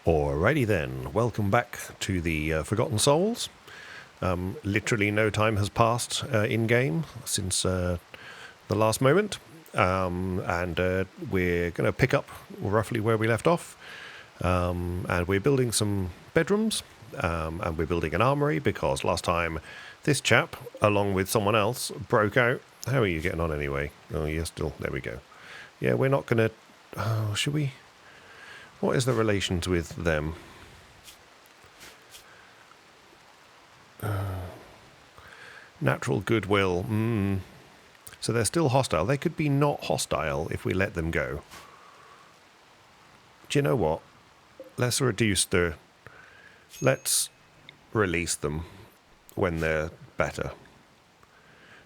Alrighty then, welcome back to the Forgotten Souls. Literally no time has passed in-game since the last moment, and we're going to pick up roughly where we left off, and we're building some bedrooms, and we're building an armory because last time this chap, along with someone else, broke out. How are you getting on anyway? Oh, you're still... there we go. Yeah, we're not going to... oh, should we... what is the relations with them? Natural goodwill. So they're still hostile. They could be not hostile if we let them go. Do you know what? Let's reduce the... let's release them when they're better.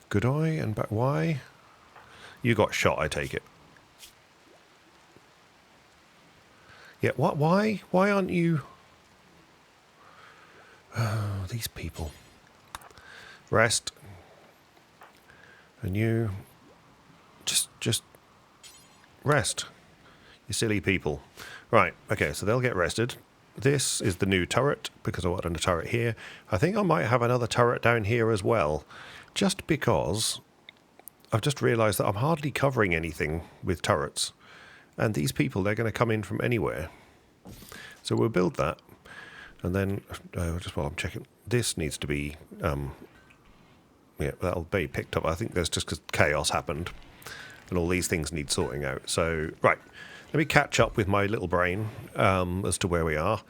Good eye and back. Why? You got shot, I take it. Yeah, what? Why? Why aren't you... oh, these people. Rest. And you... Just... rest. You silly people. Right, okay, so they'll get rested. This is the new turret, because I wanted a turret here. I think I might have another turret down here as well. Just because I've just realised that I'm hardly covering anything with turrets. And these people, they're going to come in from anywhere. So we'll build that. And then, just while I'm checking, this needs to be, yeah, that'll be picked up. I think that's just because chaos happened. And all these things need sorting out. So, right, let me catch up with my little brain as to where we are.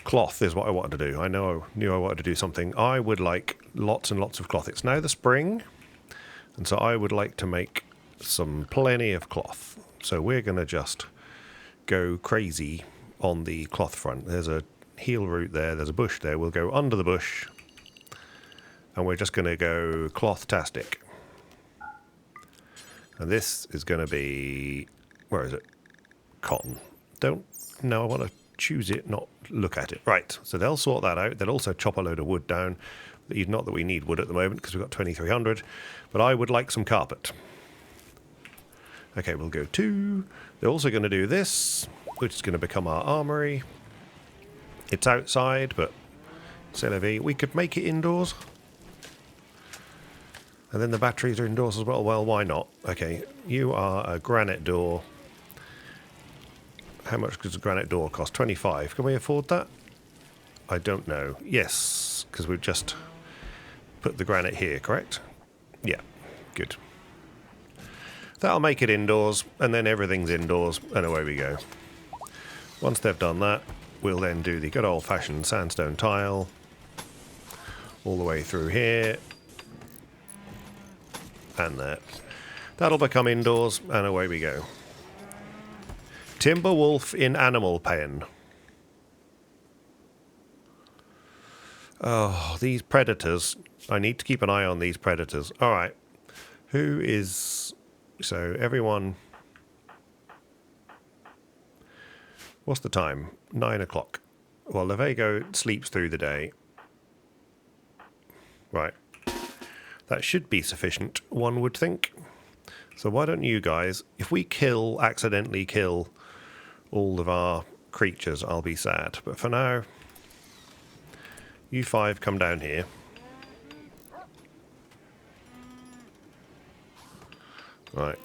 Cloth is what I wanted to do. I knew I wanted to do something. I would like lots and lots of cloth. It's now the spring. And so I would like to make plenty of cloth. So we're going to just go crazy on the cloth front. There's a heel root there. There's a bush there. We'll go under the bush. And we're just going to go cloth-tastic. And this is going to be... where is it? Cotton. No, I want to choose it, not look at it. Right, so they'll sort that out. They'll also chop a load of wood down. Not that we need wood at the moment because we've got 2,300. But I would like some carpet. Okay, we'll go 2. They're also going to do this, which is going to become our armory. It's outside, but c'est la vie. We could make it indoors. And then the batteries are indoors as well. Well, why not? Okay, you are a granite door. How much does a granite door cost? 25. Can we afford that? I don't know. Yes, because we've just put the granite here, correct? Yeah, good. That'll make it indoors, and then everything's indoors, and away we go. Once they've done that, we'll then do the good old-fashioned sandstone tile all the way through here. And that. That'll become indoors, and away we go. Timber wolf in animal pen. Oh, these predators. I need to keep an eye on these predators. Alright. Who is... so, everyone... what's the time? 9 o'clock. Well, Levego sleeps through the day. Right. That should be sufficient, one would think. So why don't you guys... if we accidentally kill all of our creatures, I'll be sad. But for now, you 5 come down here. Right.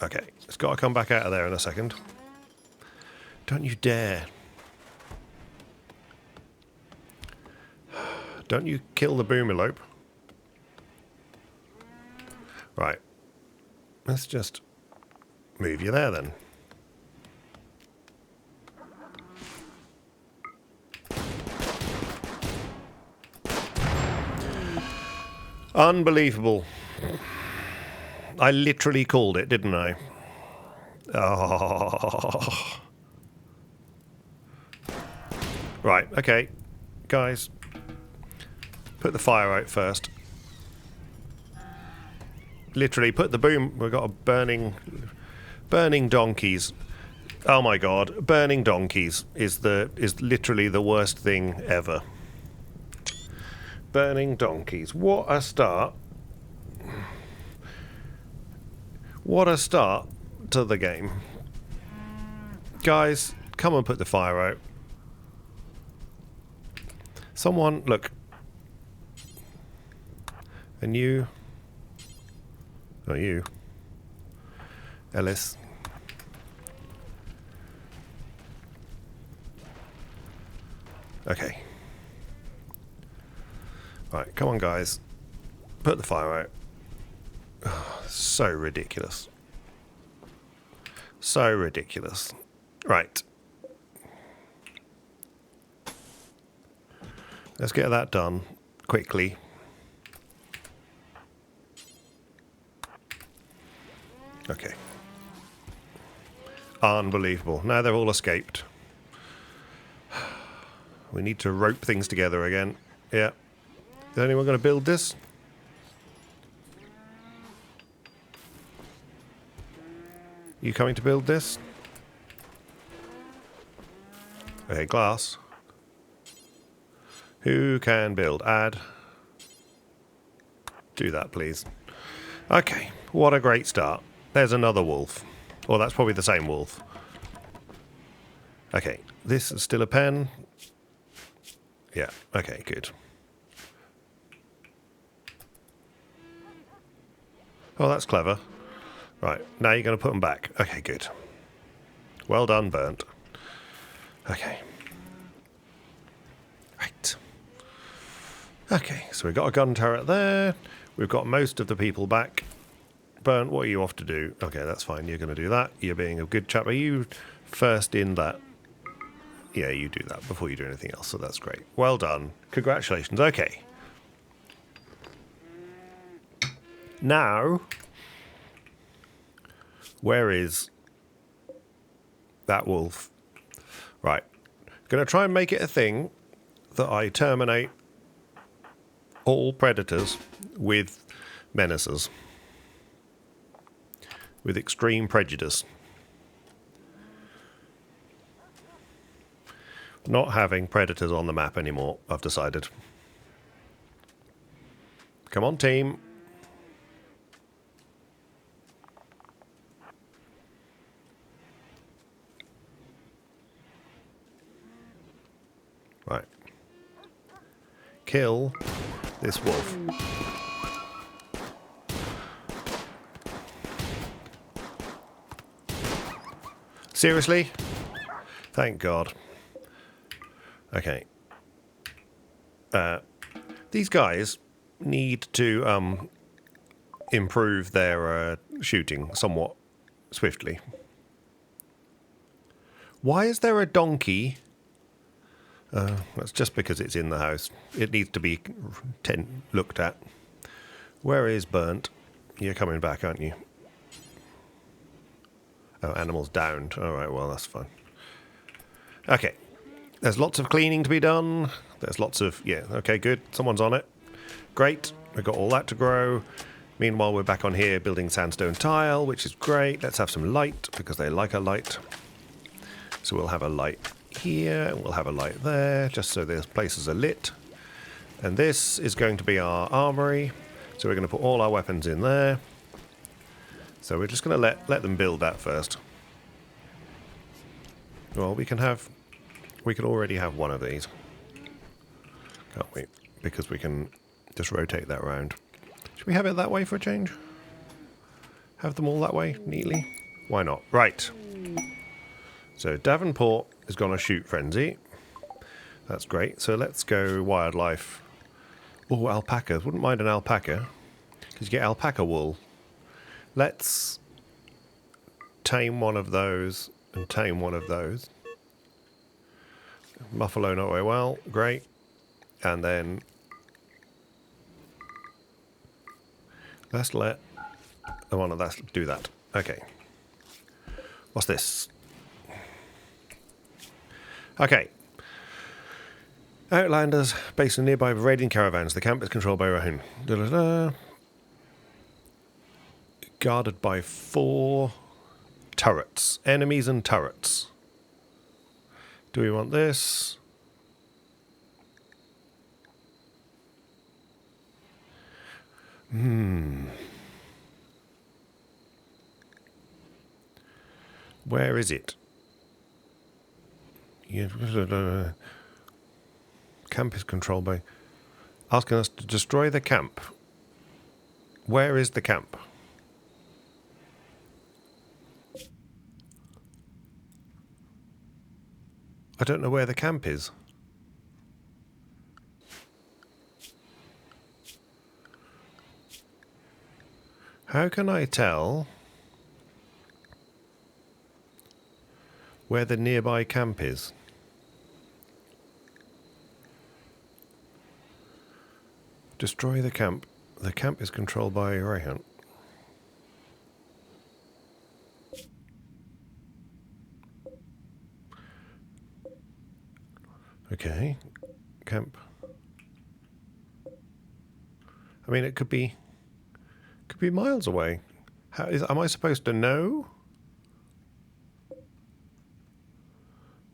Okay, it's got to come back out of there in a second. Don't you dare. Don't you kill the boomilope. Right. Let's just move you there then. Unbelievable. I literally called it, didn't I? Oh. Right, okay. Guys, put the fire out first. Literally, put the boom... we've got a burning donkeys. Oh my god, burning donkeys is literally the worst thing ever. Burning donkeys. What a start. What a start to the game. Guys, come and put the fire out. Someone, look. And you. Not you. Ellis. Okay. Right, come on, guys. Put the fire out. Oh, so ridiculous. So ridiculous. Right. Let's get that done quickly. Okay. Unbelievable. Now they've all escaped. We need to rope things together again. Yeah. Is anyone going to build this? You coming to build this? Okay, glass. Who can build? Add. Do that, please. Okay, what a great start. There's another wolf. Well, that's probably the same wolf. Okay, this is still a pen. Yeah, okay, good. Oh, that's clever. Right, now you're going to put them back. Okay, good. Well done, Burnt. Okay. Right. Okay, so we've got a gun turret there. We've got most of the people back. Burnt, what are you off to do? Okay, that's fine. You're going to do that. You're being a good chap. Are you first in that? Yeah, you do that before you do anything else, so that's great. Well done. Congratulations. Okay. Now, where is that wolf? Right. Going to try and make it a thing that I terminate all predators with menaces. With extreme prejudice. Not having predators on the map anymore, I've decided. Come on, team. Right. Kill this wolf. Seriously? Thank God. Okay. These guys need to improve their shooting somewhat swiftly. Why is there a donkey? That's just because it's in the house. It needs to be looked at. Where is Burnt? You're coming back, aren't you? Oh, animals downed. All right, well, that's fine. Okay. There's lots of cleaning to be done. There's lots of... Yeah, okay, good. Someone's on it. Great. We've got all that to grow. Meanwhile, we're back on here building sandstone tile, which is great. Let's have some light, because they like a light. So we'll have a light here, and we'll have a light there, just so those places are lit. And this is going to be our armory. So we're going to put all our weapons in there. So we're just going to let them build that first. Well, we can already have one of these. Can't we? Because we can just rotate that around. Should we have it that way for a change? Have them all that way, neatly? Why not? Right. So Davenport is going to shoot Frenzy. That's great. So let's go wildlife. Oh, alpacas. Wouldn't mind an alpaca. Because you get alpaca wool. Let's tame one of those and tame one of those. Buffalo not very well. Great. And then let's let the one of that do that. Okay. What's this? Okay. Outlanders based in nearby raiding caravans. The camp is controlled by Rahun. Guarded by 4 turrets. Enemies and turrets. Do we want this? Where is it? Can camp is controlled by... Asking us to destroy the camp. Where is the camp? I don't know where the camp is. How can I tell where the nearby camp is? Destroy the camp. The camp is controlled by Rayhunt. Okay. Camp. I mean, it could be miles away. Am I supposed to know? Am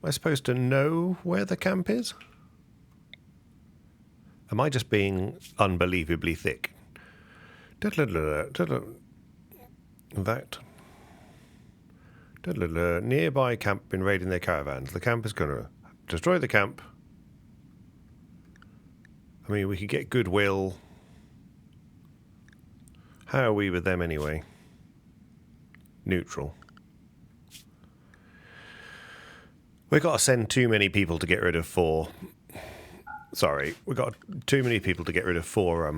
I supposed to know where the camp is? Am I just being unbelievably thick? That. Nearby camp been raiding their caravans. The camp is going to destroy the camp. I mean, we could get goodwill. How are we with them anyway? Neutral. We've got to send too many people to get rid of 4. Sorry, we've got too many people to get rid of 4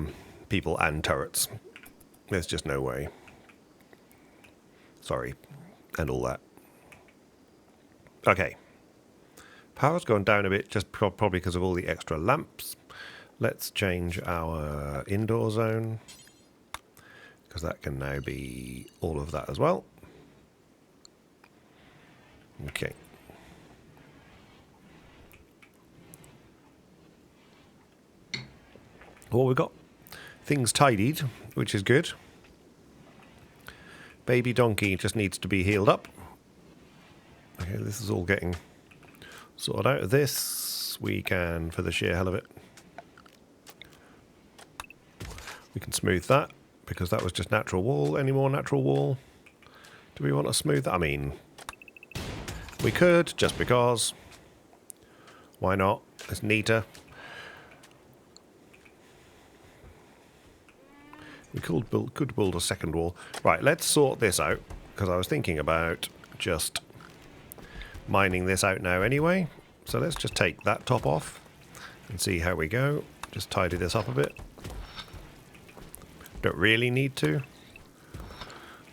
people and turrets. There's just no way. Sorry, and all that. Okay. Power's gone down a bit, just probably because of all the extra lamps. Let's change our indoor zone, because that can now be all of that as well. Okay. Well, we've got things tidied, which is good. Baby donkey just needs to be healed up. Okay, this is all getting sorted out. This we can, for the sheer hell of it, we can smooth that, because that was just natural wall. Any more natural wall? Do we want to smooth that? I mean, we could, just because. Why not? It's neater. We could build a second wall. Right, let's sort this out, because I was thinking about just mining this out now anyway. So let's just take that top off and see how we go. Just tidy this up a bit. Don't really need to,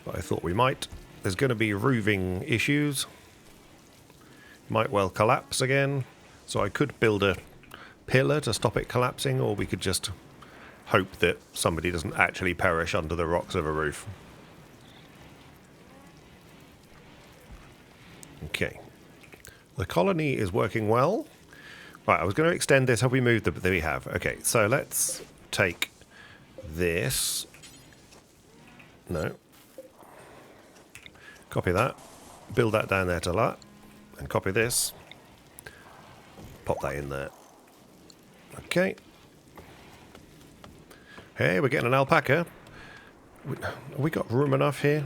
but I thought we might. There's going to be roofing issues. Might well collapse again. So I could build a pillar to stop it collapsing, or we could just hope that somebody doesn't actually perish under the rocks of a roof. Okay. The colony is working well. Right, I was going to extend this. Have we moved there we have. Okay, so let's take this. No. Copy that. Build that down there to that. And copy this. Pop that in there. Okay. Hey, we're getting an alpaca. We got room enough here?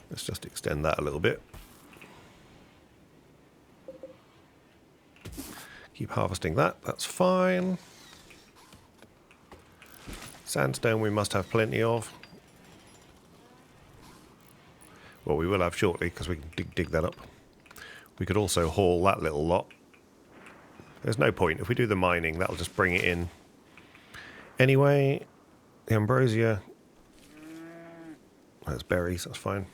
Let's just extend that a little bit. Keep harvesting that. That's fine. Sandstone we must have plenty of. Well, we will have shortly, because we can dig that up. We could also haul that little lot. There's no point. If we do the mining, that'll just bring it in. Anyway, the ambrosia. That's berries, that's fine.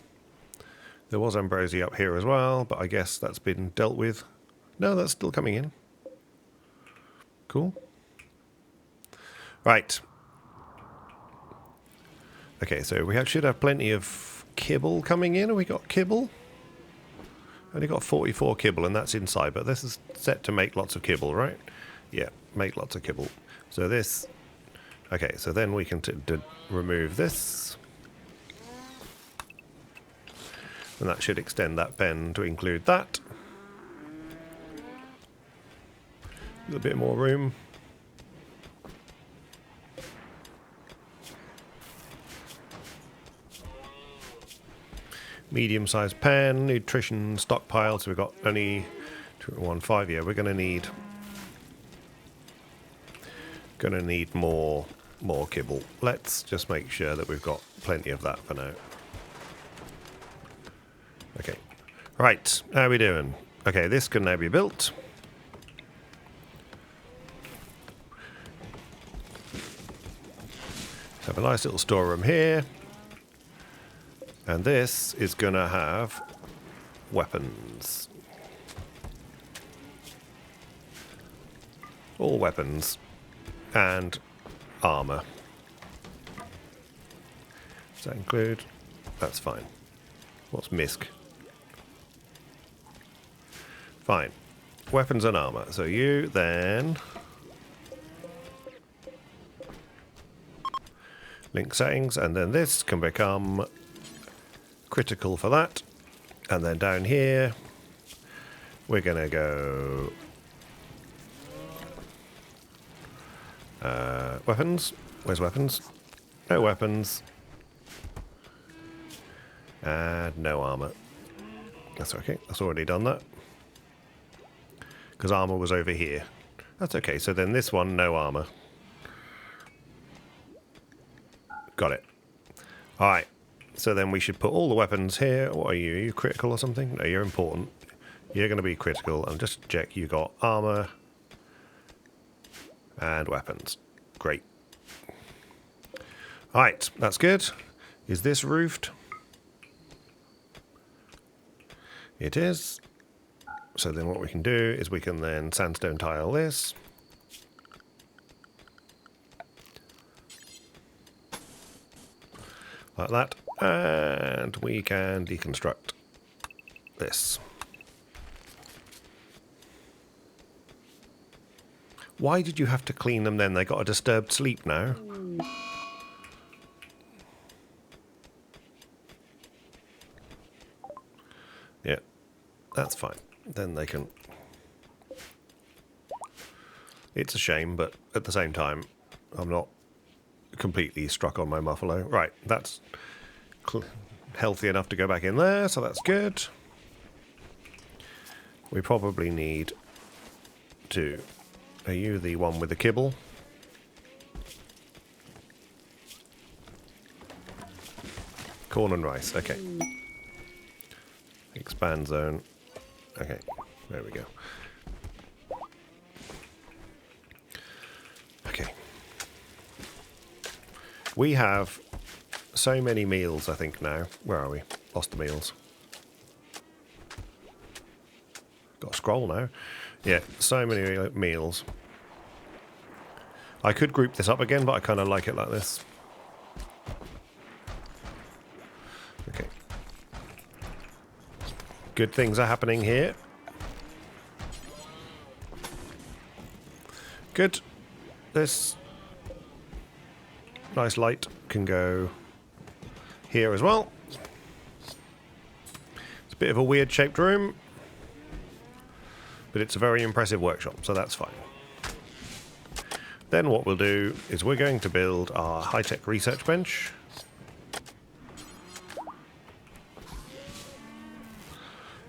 There was ambrosia up here as well, but I guess that's been dealt with. No, that's still coming in. Cool. Right. Okay, so we should have plenty of kibble coming in. Have we got kibble? Only got 44 kibble, and that's inside, but this is set to make lots of kibble, right? Yeah, make lots of kibble. So this... Okay, so then we can remove this. And that should extend that pen to include that. A little bit more room. Medium-sized pen, nutrition stockpile. So we've got only 215. Yeah, we're going to need more kibble. Let's just make sure that we've got plenty of that for now. Okay. Right, how are we doing? Okay, this can now be built. Have a nice little storeroom here. And this is going to have weapons. All weapons. And armor. Does that include? That's fine. What's MISC? Fine. Weapons and armor. So you then... link settings, and then this can become critical for that. And then down here, we're going to go... weapons. Where's weapons? No weapons. And no armor. That's okay. That's already done that. Because armor was over here. That's okay. So then this one, no armor. Got it. Alright. So then we should put all the weapons here. What are you? Are you critical or something? No, you're important. You're going to be critical. And just check you got armor and weapons. Great. Alright, that's good. Is this roofed? It is. So then what we can do is we can then sandstone tile this. Like that. And we can deconstruct this. Why did you have to clean them then? They got a disturbed sleep now. Yeah, that's fine. Then they can... It's a shame, but at the same time, I'm not completely struck on my muffalo. Right, that's healthy enough to go back in there, so that's good. We probably need to... Are you the one with the kibble? Corn and rice, okay. Expand zone. Okay, there we go. Okay. We have so many meals, I think, now. Where are we? Lost the meals. Got a scroll now. Yeah, so many meals. I could group this up again, but I kind of like it like this. Okay. Good things are happening here. Good. This nice light can go here as well. It's a bit of a weird shaped room, but it's a very impressive workshop, so that's fine. Then what we'll do is we're going to build our high-tech research bench.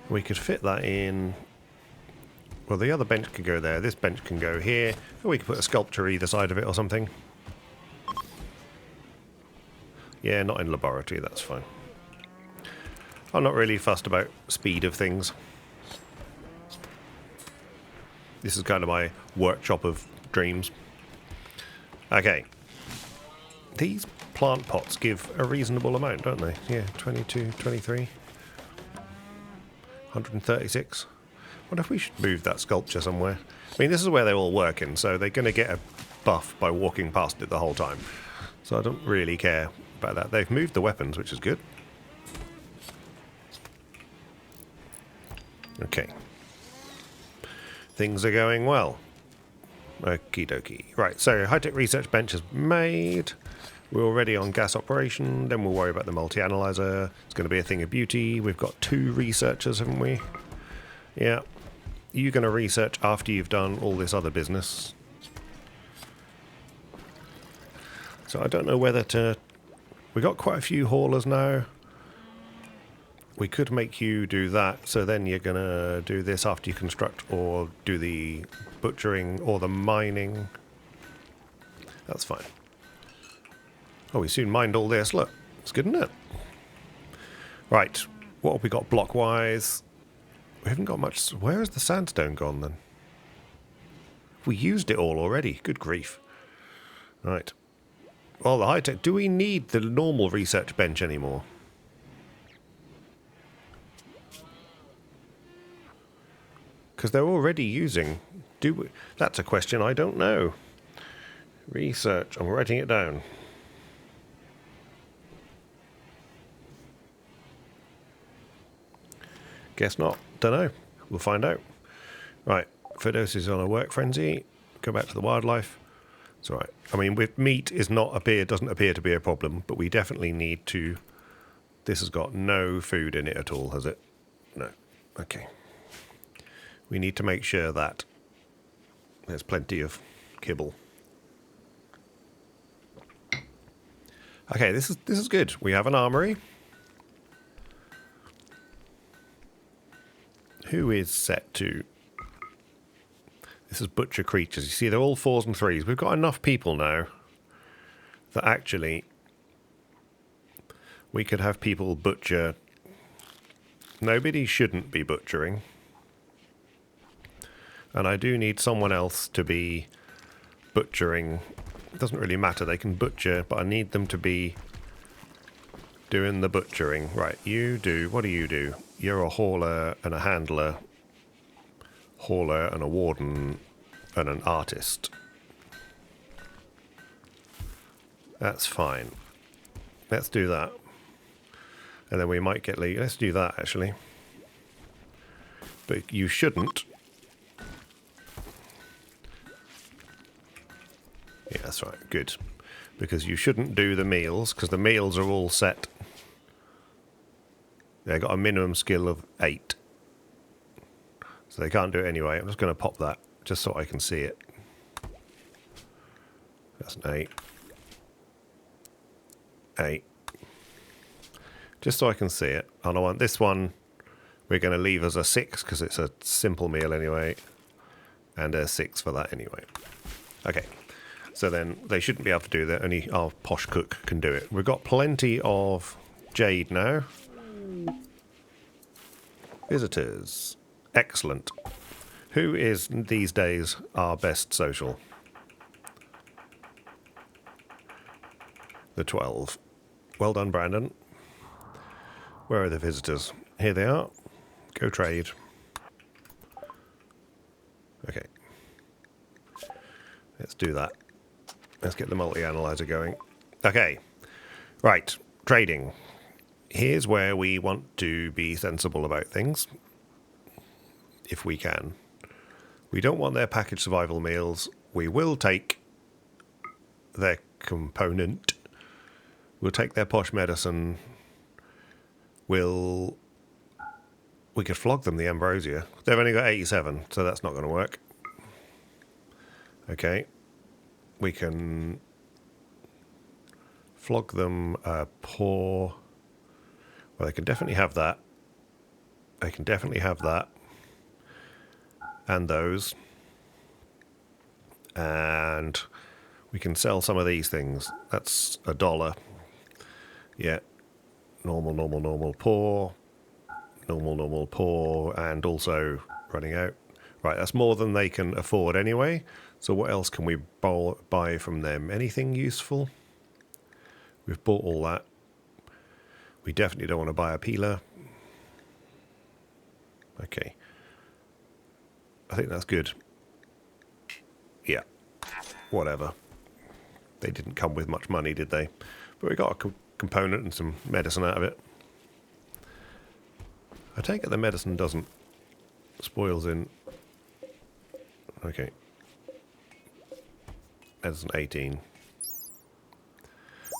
We could fit that in... Well, the other bench can go there. This bench can go here. Or we could put a sculpture either side of it or something. Yeah, not in laboratory, that's fine. I'm not really fussed about speed of things. This is kind of my workshop of dreams. Okay. These plant pots give a reasonable amount, don't they? Yeah, 22, 23. 136. Wonder if we should move that sculpture somewhere. I mean, this is where they're all working, so they're going to get a buff by walking past it the whole time. So I don't really care about that. They've moved the weapons, which is good. Okay. Things are going well. Okie dokie. Right, so high-tech research bench is made. We're already on gas operation. Then we'll worry about the multi-analyzer. It's going to be a thing of beauty. We've got 2 researchers, haven't we? Yeah. You're going to research after you've done all this other business. So I don't know whether to... We've got quite a few haulers now. We could make you do that, so then you're going to do this after you construct, or do the butchering or the mining. That's fine. Oh, we soon mined all this. Look, it's good, isn't it? Right, what have we got block-wise? We haven't got much. Where has the sandstone gone, then? We used it all already. Good grief. Right. Well, the high-tech... Do we need the normal research bench anymore? Because they're already using... Do we? That's a question I don't know. Research. I'm writing it down. Guess not. Don't know. We'll find out. Right. Fidos is on a work frenzy. Go back to the wildlife. It's all right. I mean, with meat doesn't appear to be a problem, but we definitely need to... This has got no food in it at all, has it? No. Okay. We need to make sure that there's plenty of kibble. Okay, this is good. We have an armory. Who is set to... This is butcher creatures. You see, they're all 4s and 3s. We've got enough people now that actually we could have people butcher. Nobody shouldn't be butchering. And I do need someone else to be butchering. It doesn't really matter. They can butcher, but I need them to be doing the butchering. Right, you do. What do you do? You're a hauler and a handler. Hauler and a warden and an artist. That's fine. Let's do that. And then we might get legal. Let's do that, actually. But you shouldn't. Yeah, that's right. Good. Because you shouldn't do the meals, because the meals are all set. They've got a minimum skill of 8. So they can't do it anyway. I'm just going to pop that, just so I can see it. That's an 8. 8. Just so I can see it. And I want this one, we're going to leave as a 6, because it's a simple meal anyway. And a 6 for that anyway. Okay. So then they shouldn't be able to do that. Only our posh cook can do it. We've got plenty of jade now. Visitors. Excellent. Who is these days our best social? The 12. Well done, Brandon. Where are the visitors? Here they are. Go trade. Okay. Let's do that. Let's get the multi-analyzer going. Okay. Right. Trading. Here's where we want to be sensible about things. If we can. We don't want their packaged survival meals. We will take their component. We'll take their posh medicine. We could flog them the ambrosia. They've only got 87, so that's not going to work. Okay. We can flog them poor. Well, they can definitely have that. They can definitely have that. And those. And we can sell some of these things. That's $1. Yeah. Normal, poor. Normal, poor. And also running out. Right, that's more than they can afford anyway. So what else can we buy from them? Anything useful? We've bought all that. We definitely don't want to buy a peeler. Okay. I think that's good. Yeah. Whatever. They didn't come with much money, did they? But we got a component and some medicine out of it. I take it the medicine doesn't. Spoils in. Okay. Medicine 18.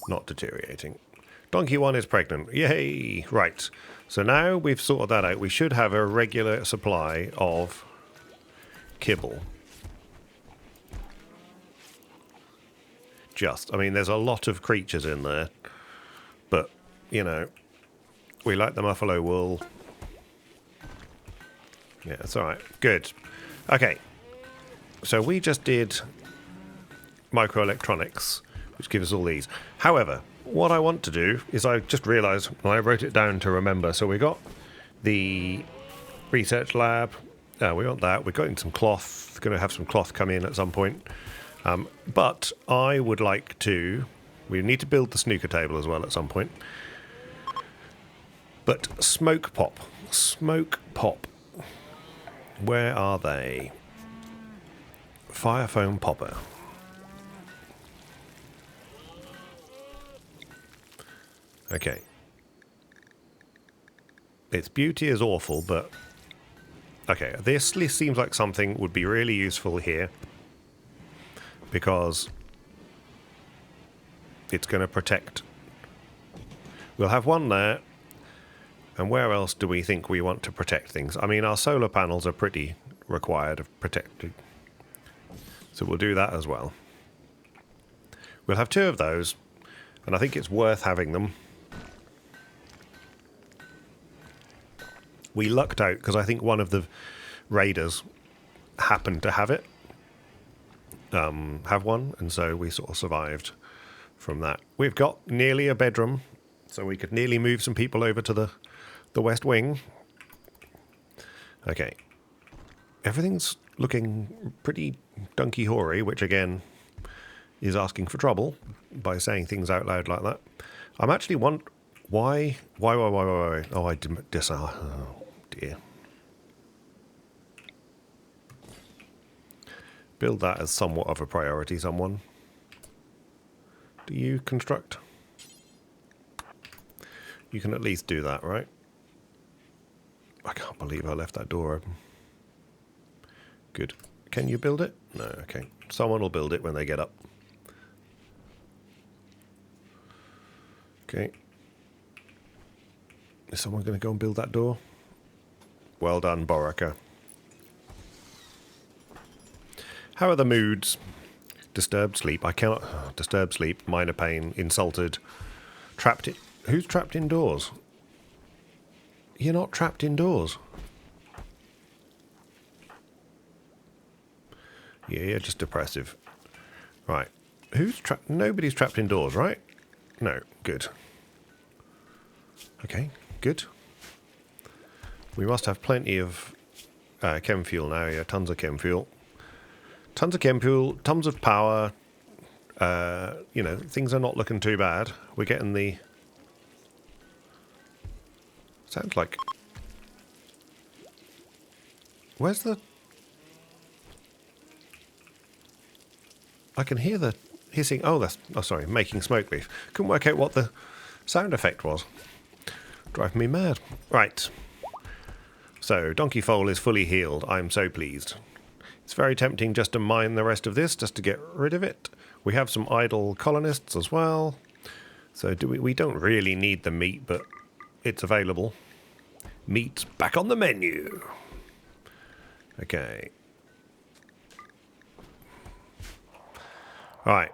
Not deteriorating. Donkey 1 is pregnant. Yay! Right. So now we've sorted that out. We should have a regular supply of kibble. I mean, there's a lot of creatures in there. But, you know, We like the buffalo wool. Yeah, that's alright. Good. Okay. So we just did microelectronics, which gives us all these. However, what I want to do is I just realised, and I wrote it down to remember. So we got the research lab. We got that. We're getting some cloth. Going to have some cloth come in at some point. But I would like to... We need to build the snooker table as well at some point. But smoke pop. Smoke pop. Where are they? Fire foam popper. Okay. Its beauty is awful, but... Okay, this seems like something would be really useful here. Because it's going to protect. We'll have one there. And where else do we think we want to protect things? I mean, our solar panels are pretty required of protecting. So we'll do that as well. We'll have 2 of those. And I think it's worth having them. We lucked out because I think one of the raiders happened to have it. Have one, and so we sort of survived from that. We've got nearly a bedroom, so we could nearly move some people over to the west wing. Okay. Everything's looking pretty donkey-hoary, which again is asking for trouble by saying things out loud like that. I'm actually why? Oh, I didn't oh dear. Build that as somewhat of a priority, someone. Do you construct? You can at least do that, right? I can't believe I left that door open. Good. Can you build it? No, okay. Someone will build it when they get up. Okay. Is someone going to go and build that door? Well done, Boraka. How are the moods? Disturbed sleep. I cannot... disturbed sleep. Minor pain. Insulted. Trapped in... Who's trapped indoors? You're not trapped indoors. Yeah, you're just depressive. Right. Who's trapped? Nobody's trapped indoors, right? No. Good. Okay. Good. We must have plenty of chem fuel now. Yeah, tons of chem fuel. Tons of chem fuel, tons of power. You know, things are not looking too bad. We're getting the... Sounds like... Where's the... I can hear the hissing... Oh, that's... Oh, sorry, making smoke leaf. Couldn't work out what the sound effect was. Driving me mad. Right. So, Donkey Foal is fully healed. I'm so pleased. It's very tempting just to mine the rest of this, just to get rid of it. We have some idle colonists as well. So we don't really need the meat, but it's available. Meat's back on the menu. Okay. Alright.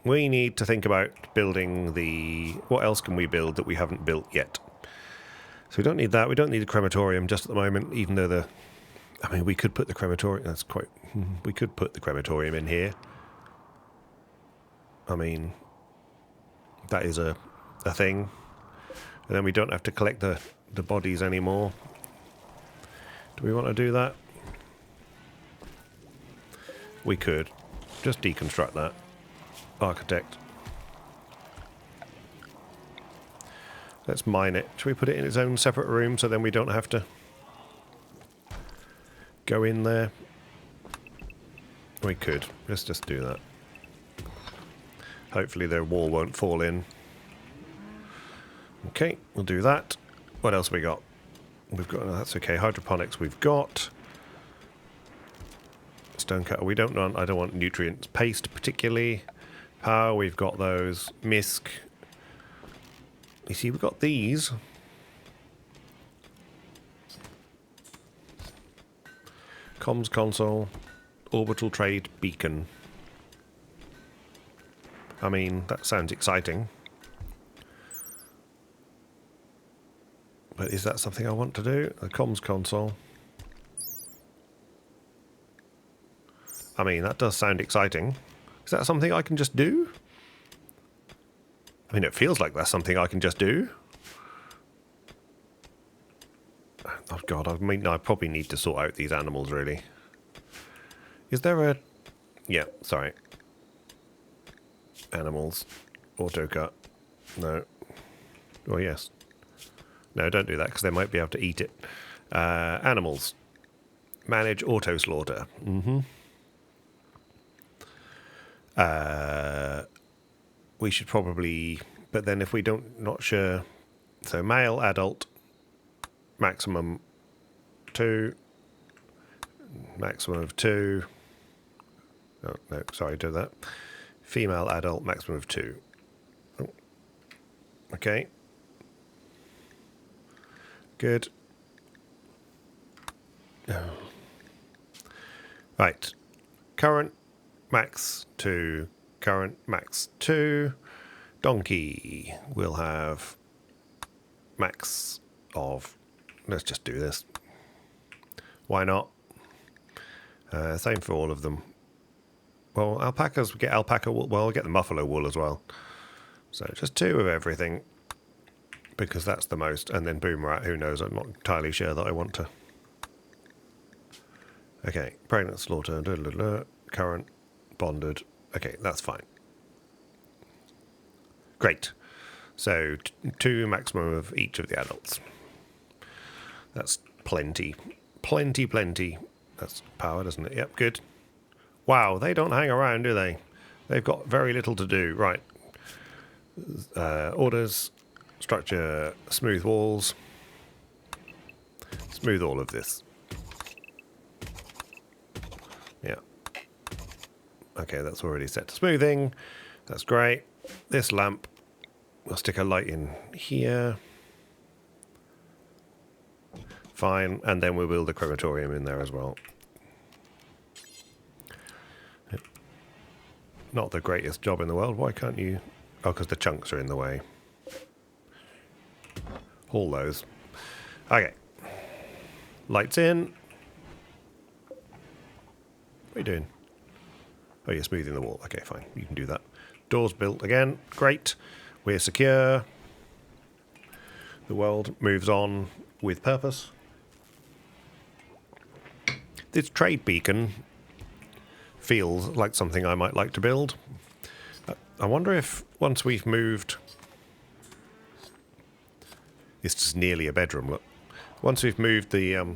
We need to think about building the... What else can we build that we haven't built yet? So we don't need that. We don't need a crematorium just at the moment, even though the... I mean, we could put the crematorium... That's quite... We could put the crematorium in here. I mean, that is a thing. And then we don't have to collect the bodies anymore. Do we want to do that? We could. Just deconstruct that. Architect. Let's mine it. Should we put it in its own separate room so then we don't have to go in there? We could. Let's just do that. Hopefully their wall won't fall in. Okay, we'll do that. What else we got? We've got... Oh, that's okay. Hydroponics we've got. Stone cutter. We don't want... I don't want nutrients. Paste particularly. Power, we've got those. Misc. You see, we've got these. Comms console. Orbital trade beacon. I mean, that sounds exciting. But is that something I want to do? The comms console. I mean, that does sound exciting. Is that something I can just do? I mean, it feels like that's something I can just do. Oh god, I mean, I probably need to sort out these animals, really. Is there a... Yeah, sorry. Animals. Auto cut. No. Oh, yes. No, don't do that, because they might be able to eat it. Animals. Manage auto slaughter. We should probably... But then if we don't... Not sure... So, male, adult... Maximum 2. Maximum of 2. Oh, no, sorry, do that. Female, adult, maximum of 2. Oh. Okay. Good. Oh. Right. Current, max 2. Current, max 2. Donkey will have max of... Let's just do this. Why not? Same for all of them. Well, alpacas, we get alpaca wool. Well, we'll get the buffalo wool as well. So just 2 of everything. Because that's the most. And then boomerang, who knows? I'm not entirely sure that I want to. Okay, pregnant slaughter. Current, bonded. Okay, that's fine. Great. So 2 maximum of each of the adults. That's plenty. Plenty. That's power, doesn't it? Yep, good. Wow, they don't hang around, do they? They've got very little to do. Right. Orders. Structure. Smooth walls. Smooth all of this. Yeah. Okay, that's already set to smoothing. That's great. This lamp. We'll stick a light in here. Fine, and then we'll build a crematorium in there as well. Not the greatest job in the world. Why can't you... Oh, because the chunks are in the way. Haul those. Okay. Lights in. What are you doing? Oh, you're smoothing the wall. Okay, fine. You can do that. Doors built again. Great. We're secure. The world moves on with purpose. This trade beacon feels like something I might like to build. I wonder if once we've moved... This is nearly a bedroom, look. Once we've moved the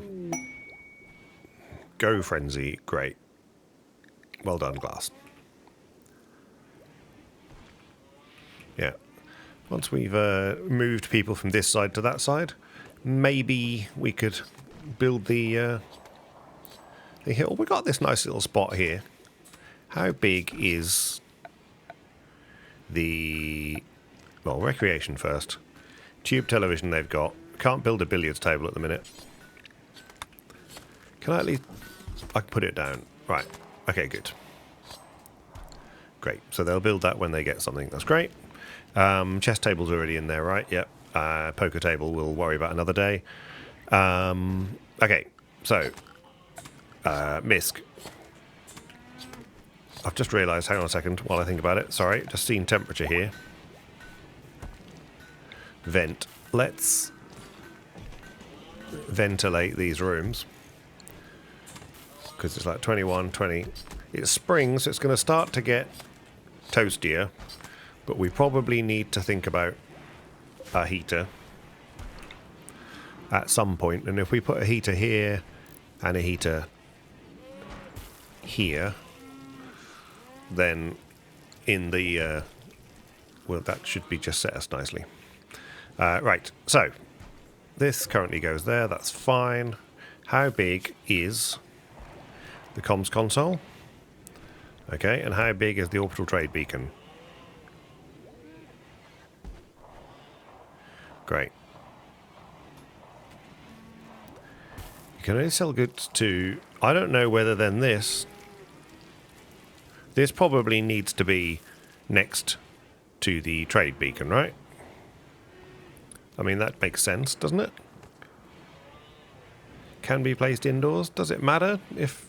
Go Frenzy, great. Well done, Glass. Yeah. Once we've moved people from this side to that side, maybe we could build the hill. We got this nice little spot here. How big is the... Well, recreation first. Tube television they've got. Can't build a billiards table at the minute. Can I at least... I can put it down. Right. Okay, good. Great. So they'll build that when they get something. That's great. Chess table's already in there, right? Yep. Poker table we'll worry about another day. Okay. So... MISC. I've just realised, hang on a second while I think about it. Sorry, just seen temperature here. Vent. Let's ventilate these rooms. Because it's like 21, 20. It's spring, so it's going to start to get toastier. But we probably need to think about a heater at some point. And if we put a heater here and a heater here, then in the well, that should be just set us nicely. Right, so this currently goes there, that's fine. How big is the comms console? Okay, and how big is the orbital trade beacon? Great. You can only sell goods to... I don't know whether then this probably needs to be next to the trade beacon, right? I mean, that makes sense, doesn't it? can be placed indoors. Does it matter if...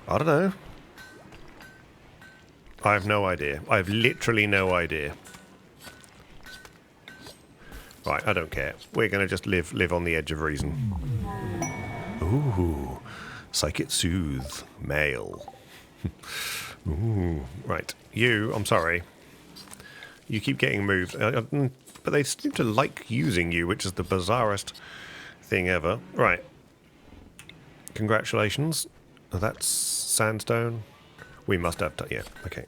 I don't know. I have no idea. I have literally no idea. Right, I don't care. We're going to just live on the edge of reason. Ooh, Psychic Soothe. Male. Ooh, right. You, I'm sorry. You keep getting moved. But they seem to like using you, which is the bizarrest thing ever. Right. Congratulations. Oh, that's sandstone. We must have... yeah, okay.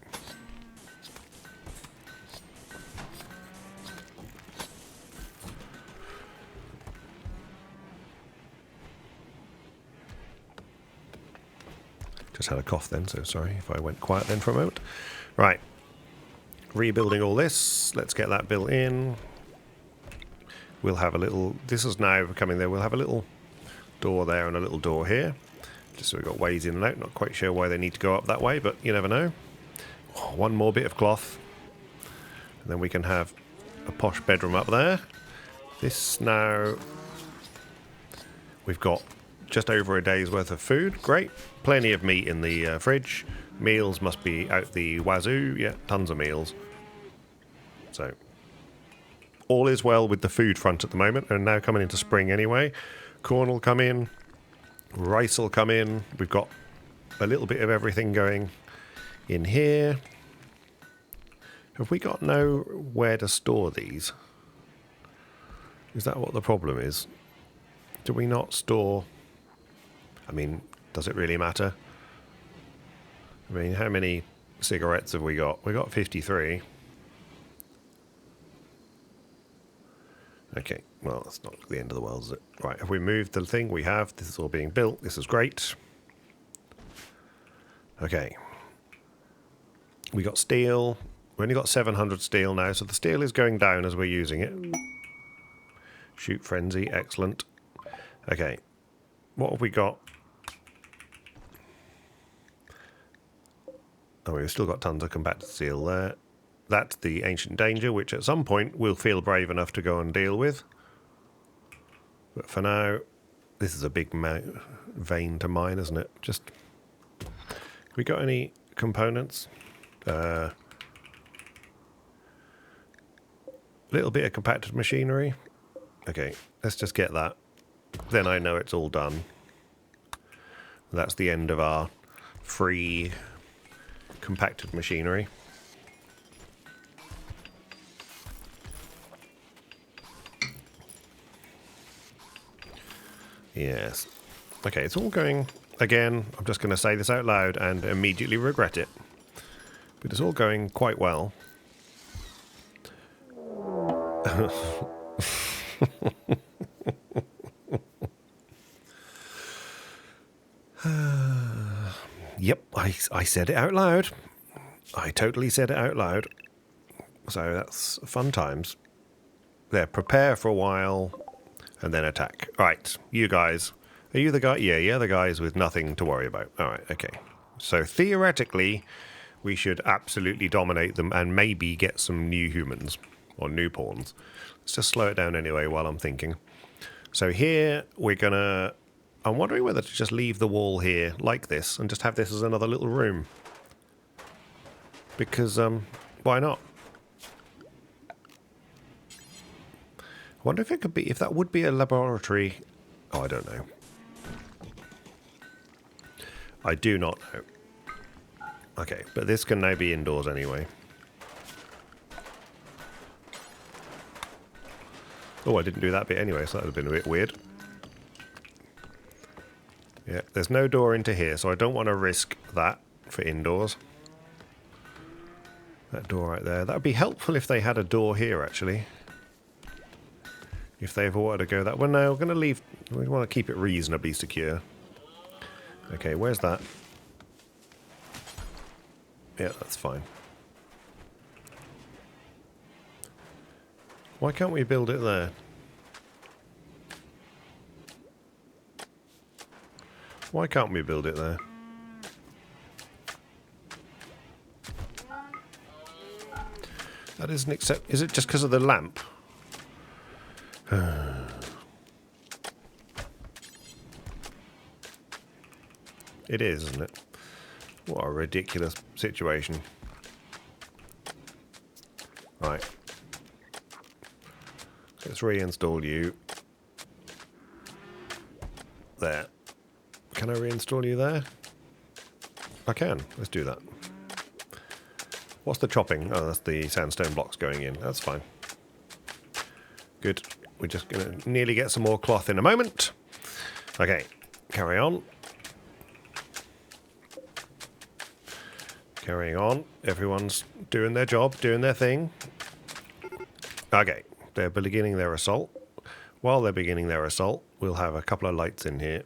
Just had a cough then, so sorry if I went quiet then for a moment. Right. Rebuilding all this. Let's get that built in. We'll have a little... This is now becoming there. We'll have a little door there and a little door here. Just so we've got ways in and out. Not quite sure why they need to go up that way, but you never know. Oh, one more bit of cloth. And then we can have a posh bedroom up there. This now... We've got just over a day's worth of food. Great. Plenty of meat in the fridge. Meals must be out the wazoo. Yeah, tons of meals. So, all is well with the food front at the moment. And now coming into spring anyway. Corn will come in. Rice will come in. We've got a little bit of everything going in here. Have we got nowhere to store these? Is that what the problem is? Do we not store... I mean, does it really matter? I mean, how many cigarettes have we got? We got 53. Okay, well, that's not the end of the world, is it? Right, have we moved the thing? We have. This is all being built. This is great. Okay. We got steel. We only got 700 steel now, so the steel is going down as we're using it. Shoot frenzy, excellent. Okay, what have we got? Oh, we've still got tons of compacted steel there. That's the ancient danger, which at some point we'll feel brave enough to go and deal with. But for now, this is a big vein to mine, isn't it? Just, have we got any components? Little bit of compacted machinery. Okay, let's just get that. Then I know it's all done. That's the end of our free compacted machinery. Yes. Okay, it's all going... Again, I'm just going to say this out loud and immediately regret it. But it's all going quite well. Yep, I said it out loud. I totally said it out loud. So that's fun times. There, prepare for a while and then attack. Right, you guys. Are you the guy? Yeah, the guys with nothing to worry about. All right, okay. So theoretically, we should absolutely dominate them and maybe get some new humans or new pawns. Let's just slow it down anyway while I'm thinking. So here we're going to... I'm wondering whether to just leave the wall here like this and just have this as another little room. Because, why not? I wonder if it could be... If that would be a laboratory... Oh, I don't know. I do not know. Okay, but this can now be indoors anyway. Oh, I didn't do that bit anyway, so that would have been a bit weird. Yeah, there's no door into here, so I don't want to risk that for indoors. That door right there. That would be helpful if they had a door here, actually. If they ever wanted to go that way. No, we're going to leave... We want to keep it reasonably secure. Okay, where's that? Yeah, that's fine. Why can't we build it there? Why can't we build it there? That isn't accept... Is it just because of the lamp? It is, isn't it? What a ridiculous situation. Right. Let's reinstall you. There. Can I reinstall you there? I can. Let's do that. What's the chopping? Oh, that's the sandstone blocks going in. That's fine. Good. We're just going to nearly get some more cloth in a moment. Okay. Carry on. Carrying on. Everyone's doing their job, doing their thing. Okay. They're beginning their assault. While they're beginning their assault, we'll have a couple of lights in here.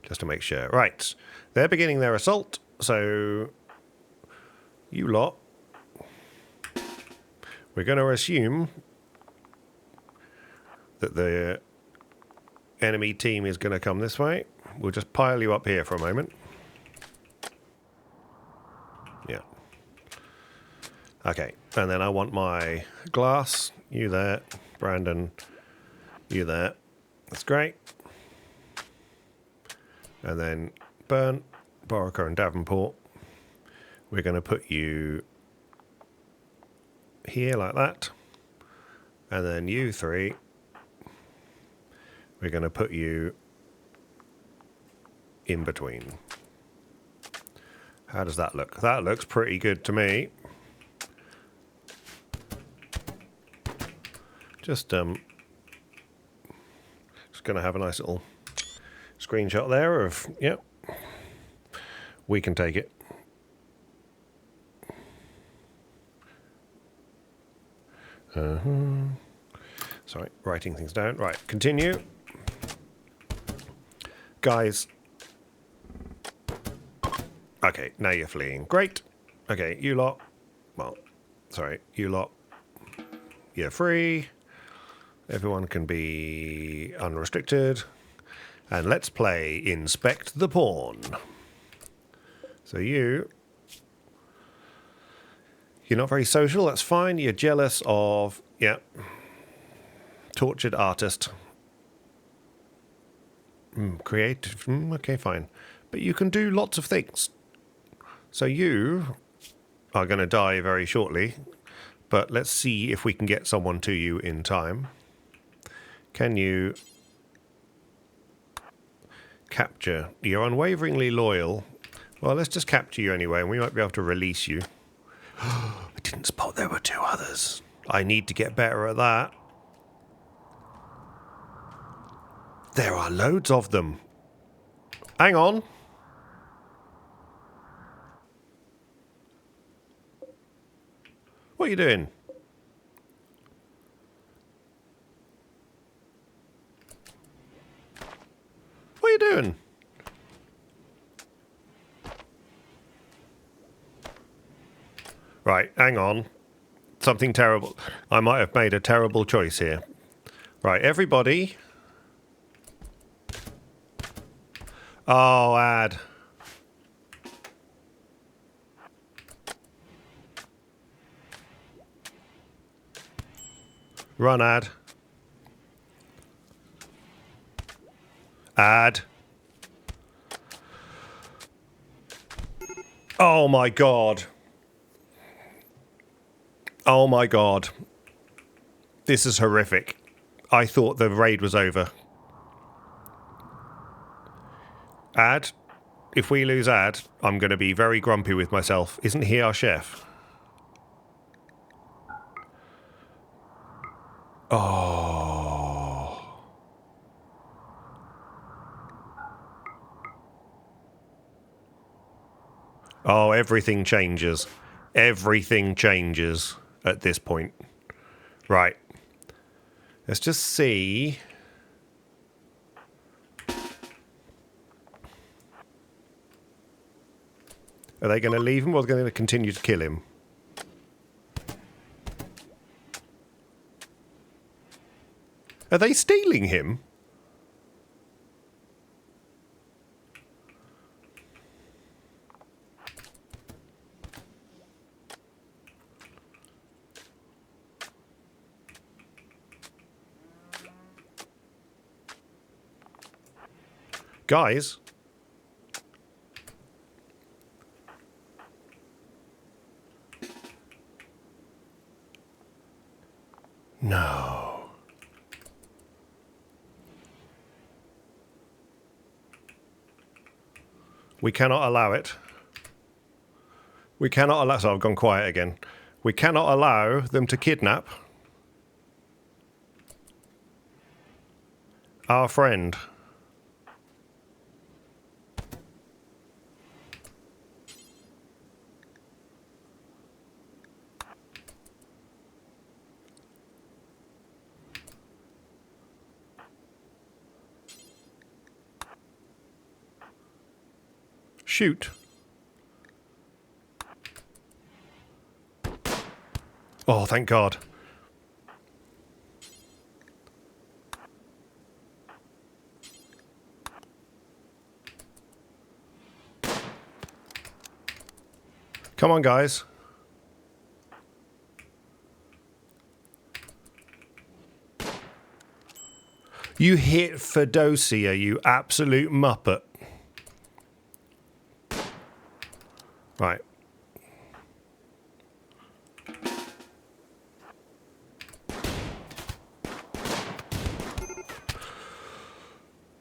Just to make sure. Right. They're beginning their assault. So, you lot, we're going to assume that the enemy team is going to come this way. We'll just pile you up here for a moment. Yeah. Okay. And then I want my glass. You there. Brandon. You there. That's great. And then Burn, Borica and Davenport. We're going to put you here like that. And then you three, we're going to put you in between. How does that look? That looks pretty good to me. Just going to have a nice little screenshot there of, yep, we can take it. Sorry, writing things down. Right, continue. Guys. Okay, now you're fleeing. Great. Okay, you lot. Well, sorry, you lot. You're free. Everyone can be unrestricted. And let's play Inspect the Pawn. So you're not very social, that's fine. You're jealous of, yeah, tortured artist. Creative, okay, fine. But you can do lots of things. So you are going to die very shortly. But let's see if we can get someone to you in time. Can you capture? You're unwaveringly loyal. Well, let's just capture you anyway, and we might be able to release you. I didn't spot there were two others. I need to get better at that. There are loads of them. Hang on. What are you doing? What are you doing? Right, hang on. Something terrible. I might have made a terrible choice here. Right, everybody. Oh, ad. Run, ad. Ad. Oh my god. Oh my god. This is horrific. I thought the raid was over. Ad. If we lose Ad, I'm going to be very grumpy with myself. Isn't he our chef? Oh. Oh, everything changes. Everything changes at this point. Right. Let's just see. Are they going to leave him or are they going to continue to kill him? Are they stealing him? Guys? No. We cannot allow it. We cannot allow... So I've gone quiet again. We cannot allow them to kidnap our friend. Shoot. Oh, thank God. Come on, guys. You hit Fedosia, you absolute muppet. Right.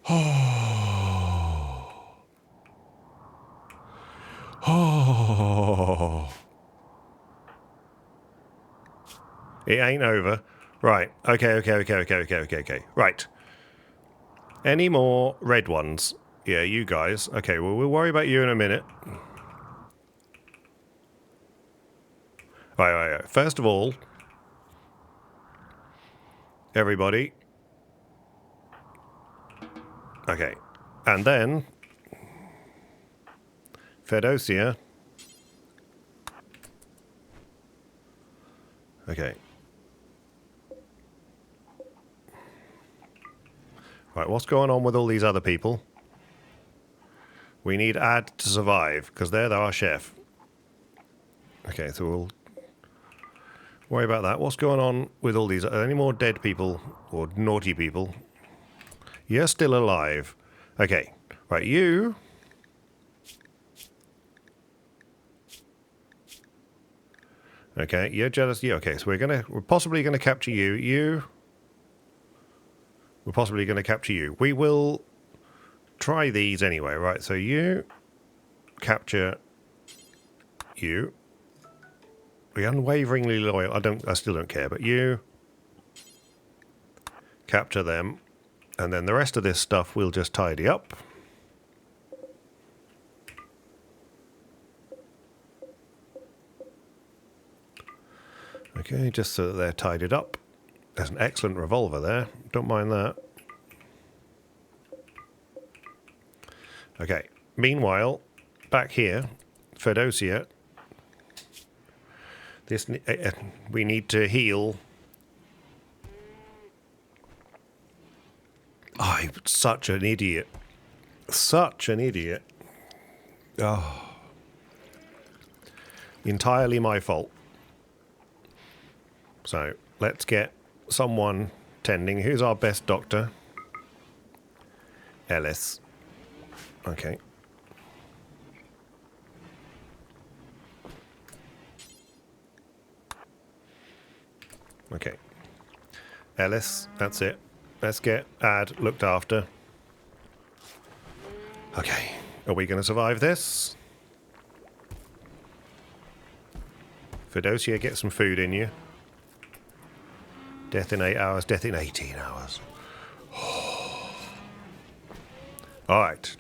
Oh. It ain't over. Right. Okay. Right. Any more red ones? Yeah, you guys. Okay, well, we'll worry about you in a minute. Right. First of all, everybody. Okay. And then Fedosia. Okay. Right, what's going on with all these other people? We need Ad to survive, because they're our chef. Okay, so we'll worry about that. What's going on with all these? Are there any more dead people or naughty people? You're still alive. Okay, right, you... Okay, you're jealous. Yeah, okay, so we're possibly gonna capture you. We're possibly gonna capture you. We will try these anyway, right? So you capture you. We're unwaveringly loyal. I still don't care, but you capture them, and then the rest of this stuff we'll just tidy up. Okay, just so that they're tidied up. There's an excellent revolver there. Don't mind that. Okay. Meanwhile, back here, Fedosia. We need to heal. I'm such an idiot. Such an idiot. Oh. Entirely my fault. So, let's get someone tending. Who's our best doctor? Ellis. Okay. Okay. Ellis, that's it. Let's get Ad looked after. Okay. Are we going to survive this? Fedosia, get some food in you. Death in 8 hours, death in 18 hours. Alright.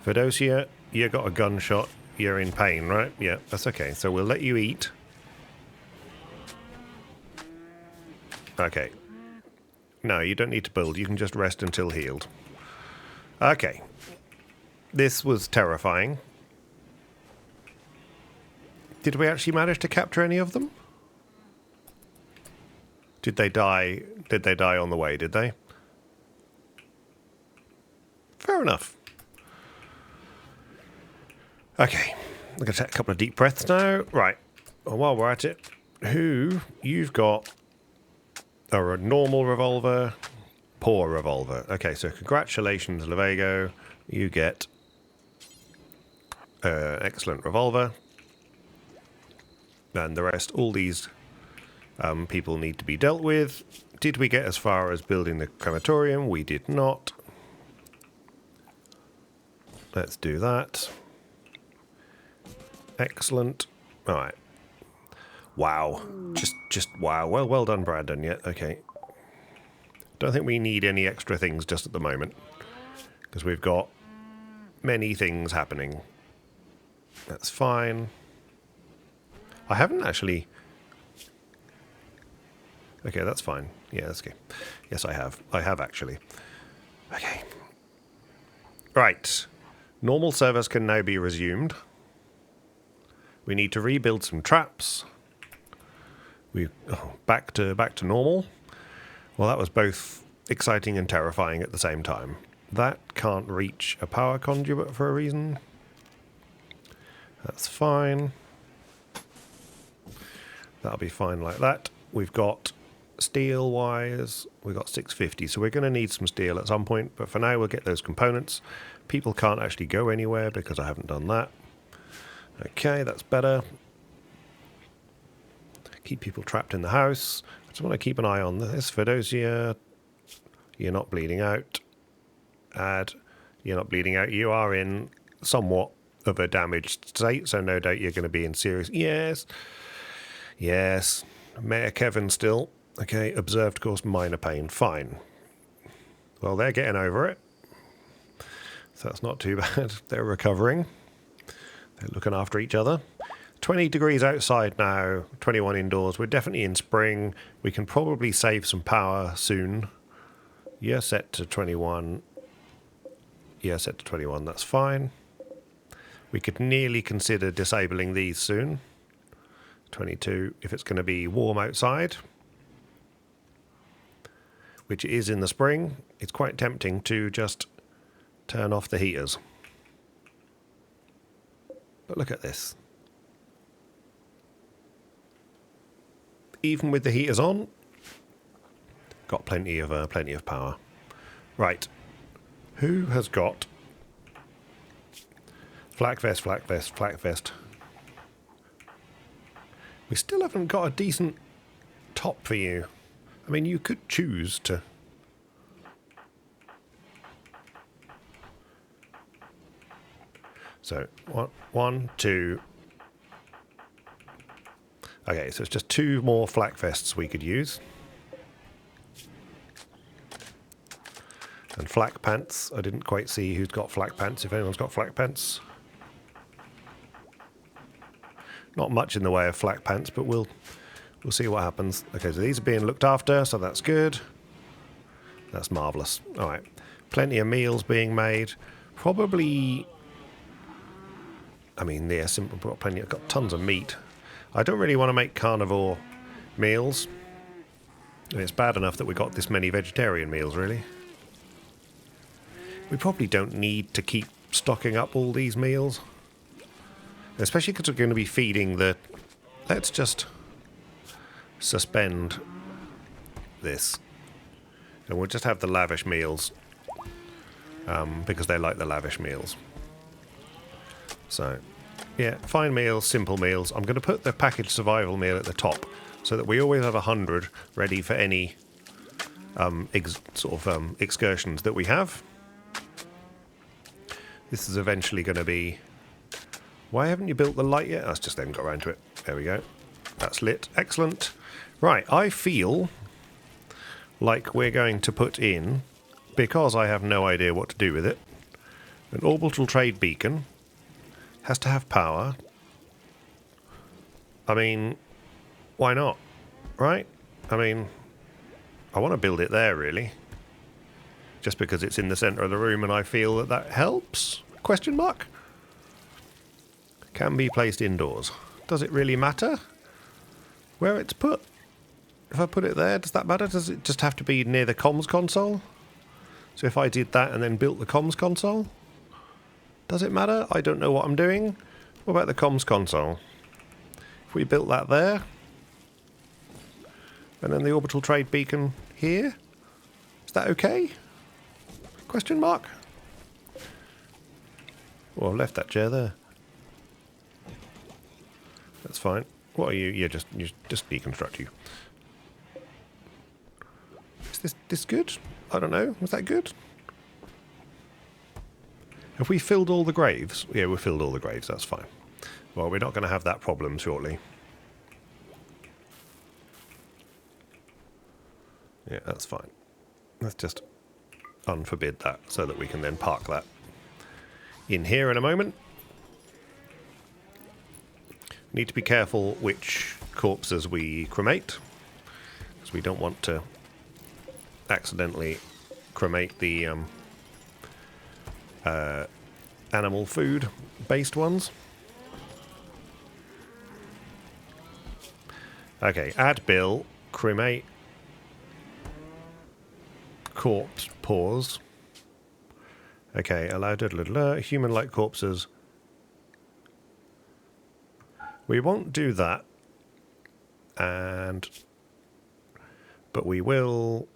Fedosia, you got a gunshot. You're in pain, right? Yeah, that's okay. So we'll let you eat. Okay. No, you don't need to build. You can just rest until healed. Okay. This was terrifying. Did we actually manage to capture any of them? Did they die? Did they die on the way, did they? Fair enough. Okay. I'm going to take a couple of deep breaths now. Right. Well, while we're at it, you've got a normal revolver, poor revolver. Okay, so congratulations, Levago. You get excellent revolver. And the rest, all these people need to be dealt with. Did we get as far as building the crematorium? We did not. Let's do that. Excellent. All right. Wow. Just wow. Well done, Brandon. Yeah, okay. Don't think we need any extra things just at the moment, because we've got many things happening. That's fine. I haven't actually... Okay, that's fine. Yeah, that's okay. Yes, I have. I have, actually. Okay. Right. Normal service can now be resumed. We need to rebuild some traps. Back to normal. Well, that was both exciting and terrifying at the same time. That can't reach a power conduit for a reason. That's fine. That'll be fine like that. We've got steel wires. We've got 650, so we're going to need some steel at some point, but for now we'll get those components. People can't actually go anywhere because I haven't done that. Okay, that's better. Keep people trapped in the house. I just want to keep an eye on this. Fedosia, you're not bleeding out. Add, you're not bleeding out. You are in somewhat of a damaged state, so no doubt you're going to be in serious... Yes. Yes. Mayor Kevin still. Okay, observed course minor pain. Fine. Well, they're getting over it. So that's not too bad. They're recovering. They're looking after each other. 20 degrees outside now, 21 indoors. We're definitely in spring. We can probably save some power soon. You're set to 21. You're set to 21, that's fine. We could nearly consider disabling these soon. 22, if it's going to be warm outside, which it is in the spring, it's quite tempting to just turn off the heaters. But look at this. Even with the heaters on, got plenty of power. Right, who has got flak vest, flak vest, flak vest? We still haven't got a decent top for you. I mean, you could choose to... So, one, two... Okay, so it's just 2 more flak vests we could use. And flak pants. I didn't quite see who's got flak pants, if anyone's got flak pants. Not much in the way of flak pants, but we'll see what happens. Okay, so these are being looked after, so that's good. That's marvellous. All right, plenty of meals being made. Probably, I mean, they're simple. Got plenty. I've got tons of meat. I don't really want to make carnivore meals. And it's bad enough that we got this many vegetarian meals, really. We probably don't need to keep stocking up all these meals. Especially because we're going to be feeding the... Let's just suspend this. And we'll just have the lavish meals. Because they like the lavish meals. So, yeah, fine meals, simple meals. I'm going to put the packaged survival meal at the top, so that we always have 100 ready for any excursions that we have. This is eventually going to be... Why haven't you built the light yet? That's just then got around to it. There we go. That's lit. Excellent. Right, I feel like we're going to put in, because I have no idea what to do with it, an orbital trade beacon. Has to have power. I mean, why not? Right? I mean, I want to build it there, really. Just because it's in the centre of the room and I feel that that helps? Question mark? Can be placed indoors. Does it really matter where it's put? If I put it there, does that matter? Does it just have to be near the comms console? So if I did that and then built the comms console, does it matter? I don't know what I'm doing. What about the comms console? If we built that there, and then the orbital trade beacon here, that okay? Question mark? Well, I've left that chair there. That's fine. What are you? You just deconstruct you. Is this good? I don't know. Was that good? Have we filled all the graves? Yeah, we filled all the graves. That's fine. Well, we're not going to have that problem shortly. Yeah, that's fine. Let's just unforbid that so that we can then park that in here in a moment. Need to be careful which corpses we cremate, because we don't want to accidentally cremate the animal food based ones. Okay, add bill, cremate corpse, pause. Okay, allow human-like corpses. We won't do that, but we will.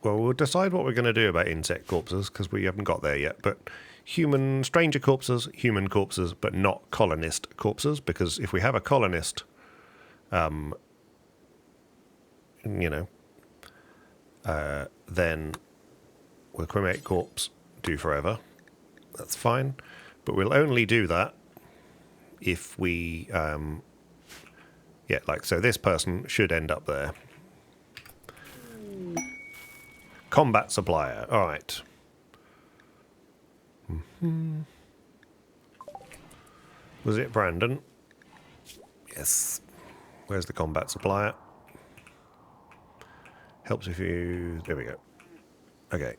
Well, we'll decide what we're going to do about insect corpses because we haven't got there yet. But stranger corpses, human corpses, but not colonist corpses, because if we have a colonist, then we'll cremate corpse, do forever. That's fine, but we'll only do that if we, so this person should end up there. Combat supplier, all right. Was it Brandon? Yes. Where's the combat supplier? Helps if you... There we go. Okay.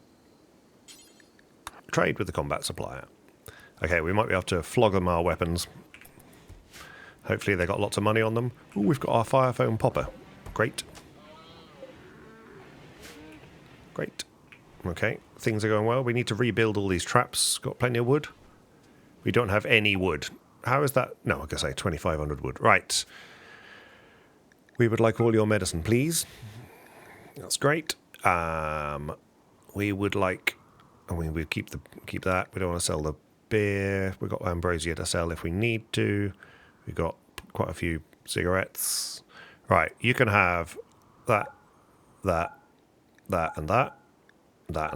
Trade with the combat supplier. Okay, we might be able to flog them our weapons. Hopefully they got lots of money on them. Ooh, we've got our fire foam popper. Great. Great. Okay, things are going well. We need to rebuild all these traps. Got plenty of wood. We don't have any wood. How is that? No, I can say 2,500 wood. Right. We would like all your medicine, please. That's great. We would like... we keep that. We don't want to sell the beer. We've got ambrosia to sell if we need to. We've got quite a few cigarettes. Right, you can have that, and that, and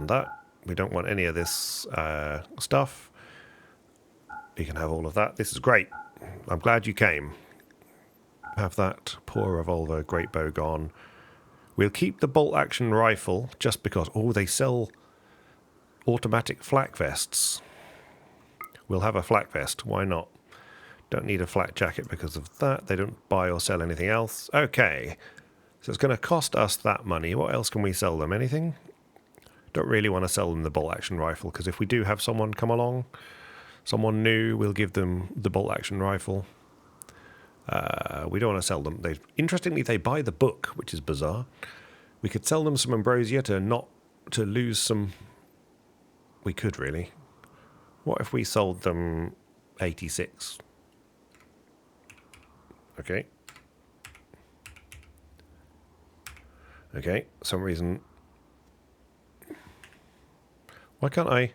that. We don't want any of this stuff. You can have all of that. This is great. I'm glad you came. Have that. Poor revolver, great bow gone. We'll keep the bolt-action rifle just because... Oh, they sell automatic flak vests. We'll have a flak vest. Why not? Don't need a flak jacket because of that. They don't buy or sell anything else. Okay. So it's going to cost us that money. What else can we sell them? Anything? Don't really want to sell them the bolt-action rifle because if we do have someone come along, someone new, we'll give them the bolt-action rifle. We don't want to sell them. Interestingly, they buy the book, which is bizarre. We could sell them some ambrosia to lose some... We could, really. What if we sold them 86? Okay. Okay, some reason... Why can't I...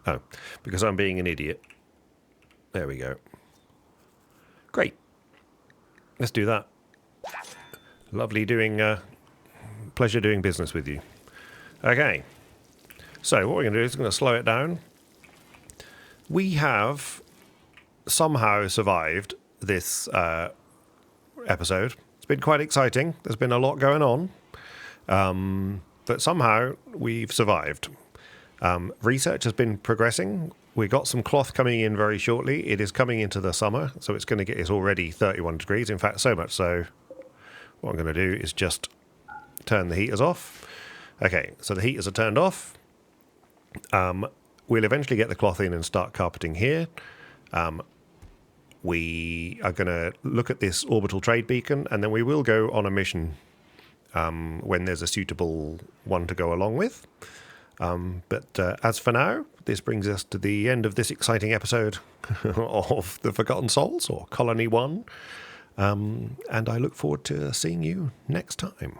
Oh, because I'm being an idiot. There we go. Great. Let's do that. Lovely doing... pleasure doing business with you. Okay. So what we're going to do is we're going to slow it down. We have somehow survived this episode. It's been quite exciting. There's been a lot going on. But somehow we've survived. Research has been progressing. We got some cloth coming in very shortly. It is coming into the summer, so it's going to it's already 31 degrees. In fact, so much so, what I'm going to do is just turn the heaters off. Okay, so the heaters are turned off. We'll eventually get the cloth in and start carpeting here. We are going to look at this orbital trade beacon, and then we will go on a mission when there's a suitable one to go along with. But as for now, this brings us to the end of this exciting episode of The Forgotten Souls, or Colony 1. And I look forward to seeing you next time.